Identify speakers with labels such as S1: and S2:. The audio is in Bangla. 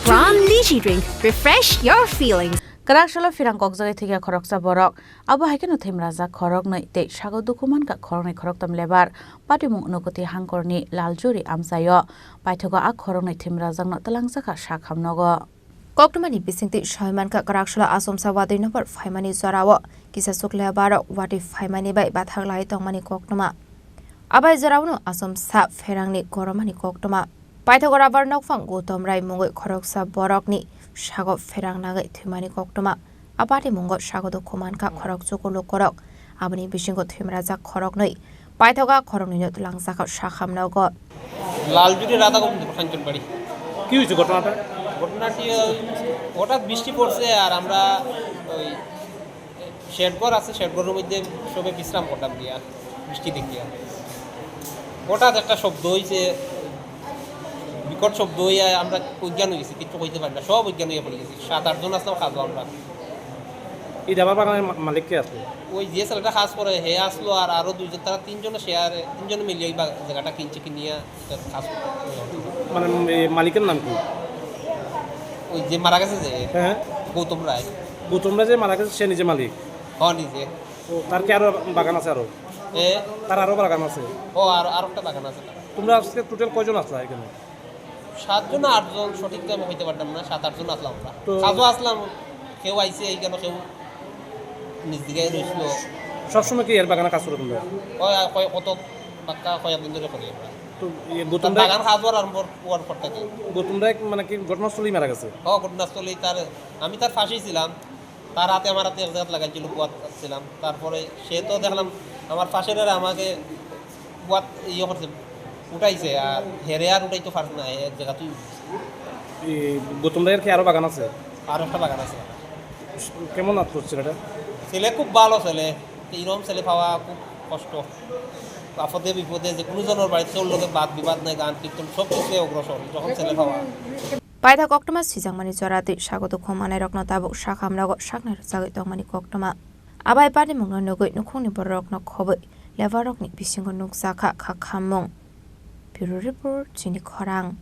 S1: From Lychee Drink, refresh your feelings. Kraksalo Pherang Kokjagwi Thwikha Khoroksa Borok abo haikeno themraja khorok nei tei sago dukuman ka khoroknai khoroktam lebar patimung unokoti hangkorni laljuri amsayo paithogo a khoroknai themrajangno talangsaka sakhamnogo
S2: Koktumani bisingti Shaimanka Kraksalo Asomsa Wadi number 5 mani Zorawo Kisa Sukla Baro Wadi 5 mani by Bathaglai Tongmani Koktuma Abai Zorawno Asomsa Pherang ni Koromani Koktuma Paithogora Barnok Fang Gutom Rai Mungo Khoroksa Borokni Shago Pherang Nagai Thimani Koktuma Abati Mungo Shago Dokumanka Khoroksuko Lokorok Abani Bishingo Thimraja Khoroknoi Paithoga Khorokni Langsaka Shakhamnogo
S3: লালজুরি রাধা গোবিন্দ ফাংশন বাড়ি
S4: কি হয়েছে ঘটনাটা
S3: ঘটনাটি হঠাৎ বৃষ্টি পড়ছে আর আমরা ওই শেডঘর আছে শেডঘরের মধ্যে সবে বিশ্রাম করতাম গিয়া বৃষ্টি দেখিয়া হঠাৎ একটা শব্দ হয়েছে বিকট শব্দ হইয়া আমরা অজ্ঞান হয়ে গেছি কিছু কইতে পারি না সব অজ্ঞান হয়ে পড়ে গেছি 7-8 জন আসলাম খাবো আমরা
S4: এই ডাবার বাগানের মালিক কে আসলো
S3: ওই যে ছেলেটা কাজ করে হে আসলো আর আরো দুইজন তারা তিনজনে শেয়ারে তিনজনে মিলিয়ে এই জায়গাটা কিনছে কিনিয়া কাজ
S4: মানে মালিকের নাম কি
S3: ওই যে মারা গেছে যে
S4: হ্যাঁ
S3: গৌতম রায়
S4: যে মারা গেছে সে নিজে মালিক
S3: নিজে
S4: ও তার কি আরো বাগান আছে আরো তার আরো বাগান আছে
S3: ও আর একটা বাগান আছে
S4: তোমরা আজকে টোটাল কয়জন আসলা এখানে
S3: 7 জন 8 জন সঠিক তো আমি হইতে পারতাম না 7-8 জন আসলাম আমরা কাজও আসলাম কেউ আইছে এইখানে কেউ নিজ দিকে রইছিল
S4: সবসময় কি এর বাগানে কাজ করো তোমরা
S3: ওই কত বাক্কা কয়েকদিন ধরে করি আমরা
S4: তো গৌতম
S3: বাগান কাজ করার পর পর থেকে
S4: গৌতম মানে কি ঘটনাস্থলেই মারা গেছে
S3: ঘটনাস্থলেই তার আমি তার ফাঁসি ছিলাম তার হাতে আমার হাতে এক জায়গা লাগাইছিল বুয়াত ছিলাম তারপরে সে তো দেখলাম আমার ফাঁসের আমাকে বুয়াত ইয়ে করছে উঠাইছে আর হেরে আর উঠাইতে পারছে না এক জায়গা তুই
S4: গৌতম রায়ের কি আরো বাগান আছে
S3: আর একটা বাগান আছে
S4: কেমন লাগতো ছেলেটা
S3: ছেলে খুব ভালো ছেলে এইরকম ছেলে পাওয়া খুব কষ্ট আপদে বিপদে যে কোনো জনের বাড়িতে ওর লোকে বাদ বিবাদ নাই গান কীর্তন সব কিছু অগ্রসর যখন ছেলে পাওয়া
S2: Paitha Koktuma Sijangmani Zorati Shagoto Komane Roknotabo Shakhamnago Shakner Zagi Tongmani Koktuma Abai Padi Mungo Nogoi Nukuni Borok no Kobe Levarokni Bisingo Nuksaka Kakamong Bureau Report Chini Khorang